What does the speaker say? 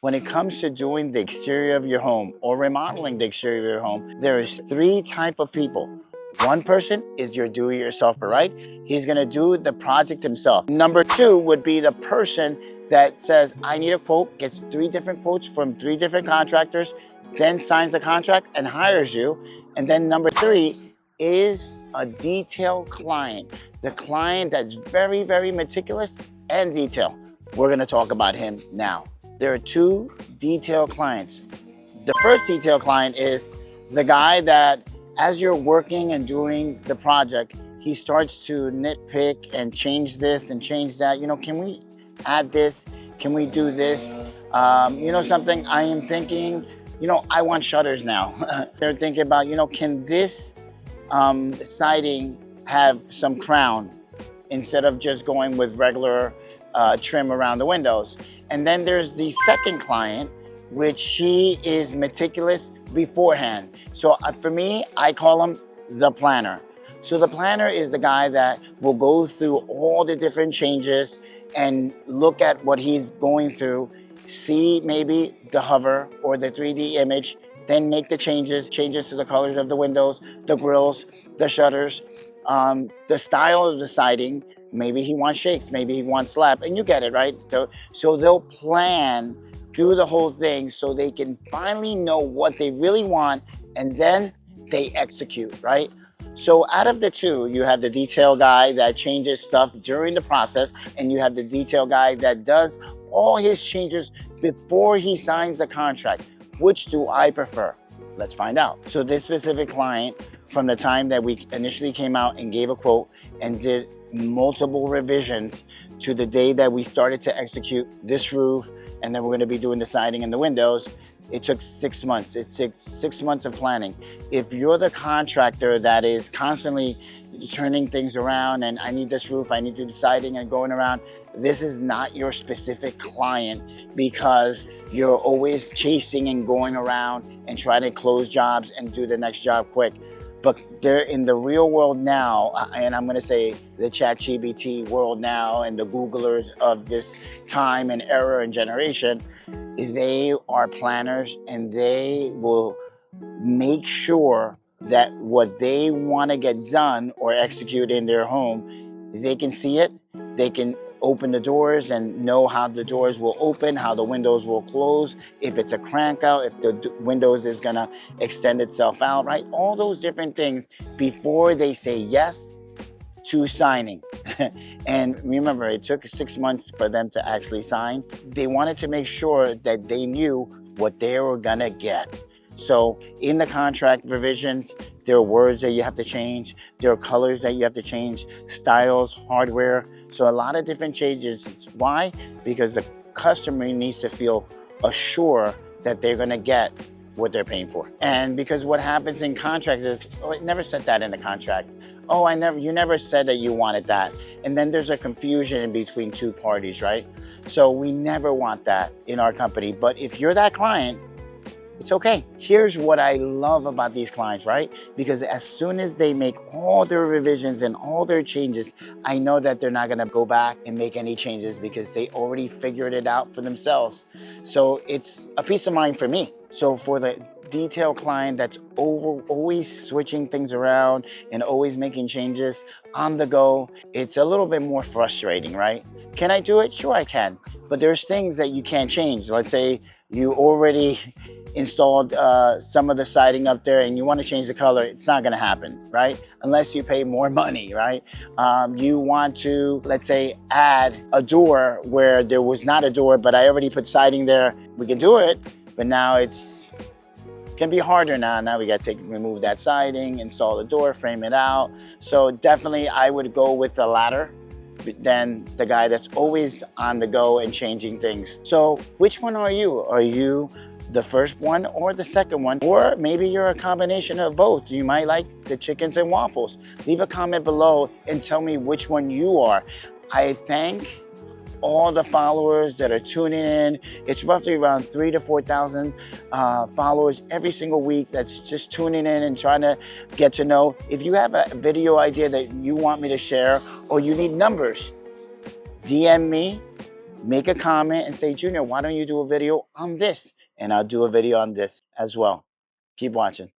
When it comes to doing the exterior of your home or remodeling the exterior of your home, there is three type of people. One person is your do-it-yourselfer, right? He's gonna do the project himself. Number two would be the person that says, I need a quote, gets three different quotes from three different contractors, then signs a contract and hires you. And then number three is a detailed client, the client that's very, very meticulous and detailed. We're gonna talk about him now. There are two detailed clients. The first detailed client is the guy that, as you're working and doing the project, he starts to nitpick and change this and change that. You know, can we add this? Can we do this? You know something, I am thinking, you know, I want shutters now. They're thinking about, you know, can this siding have some crown instead of just going with regular trim around the windows? And then there's the second client, which he is meticulous beforehand. So for me, I call him the planner. So the planner is the guy that will go through all the different changes and look at what he's going through, see maybe the hover or the 3D image, then make the changes to the colors of the windows, the grills, the shutters, the style of the siding. Maybe he wants shakes, maybe he wants slab, and you get it, right? So they'll plan through the whole thing so they can finally know what they really want, and then they execute, right? So out of the two, you have the detail guy that changes stuff during the process, and you have the detail guy that does all his changes before he signs the contract. Which do I prefer? Let's find out. So this specific client, from the time that we initially came out and gave a quote and did multiple revisions to the day that we started to execute this roof, and then we're going to be doing the siding and the windows, it took 6 months. It took 6 months of planning. If you're the contractor that is constantly turning things around and I need this roof, I need to do the siding and going around, this is not your specific client, because you're always chasing and going around and trying to close jobs and do the next job quick. But they're in the real world now, and I'm gonna say the ChatGPT world now, and the Googlers of this time and era and generation, they are planners, and they will make sure that what they wanna get done or execute in their home, they can see it, they can open the doors and know how the doors will open, how the windows will close, if it's a crank out, if the windows is gonna extend itself out, right? All those different things before they say yes to signing. And remember, it took 6 months for them to actually sign. They wanted to make sure that they knew what they were gonna get. So in the contract revisions, there are words that you have to change, there are colors that you have to change, styles, hardware. So a lot of different changes. Why? Because the customer needs to feel assured that they're gonna get what they're paying for. And because what happens in contracts is, oh, it never said that in the contract. Oh, you never said that you wanted that. And then there's a confusion in between two parties, right? So we never want that in our company. But if you're that client, it's okay. Here's what I love about these clients, right? Because as soon as they make all their revisions and all their changes, I know that they're not gonna go back and make any changes because they already figured it out for themselves. So it's a peace of mind for me. So for the detail client that's always switching things around and always making changes on the go, it's a little bit more frustrating, right? Can I do it? Sure I can. But there's things that you can't change. Let's say you already installed some of the siding up there and you want to change the color, it's not going to happen, right? Unless you pay more money, right? You want to, let's say, add a door where there was not a door, but I already put siding there. We can do it, but now it can be harder now. Now we got to remove that siding, install the door, frame it out. So definitely I would go with the latter than the guy that's always on the go and changing things. So which one are you? Are you the first one or the second one? Or maybe you're a combination of both. You might like the chickens and waffles. Leave a comment below and tell me which one you are. I thank all the followers that are tuning in. It's roughly around 3,000 to 4,000 followers every single week that's just tuning in and trying to get to know. If you have a video idea that you want me to share or you need numbers, DM me make a comment and say, Junior, why don't you do a video on this? And I'll do a video on this as well. Keep watching.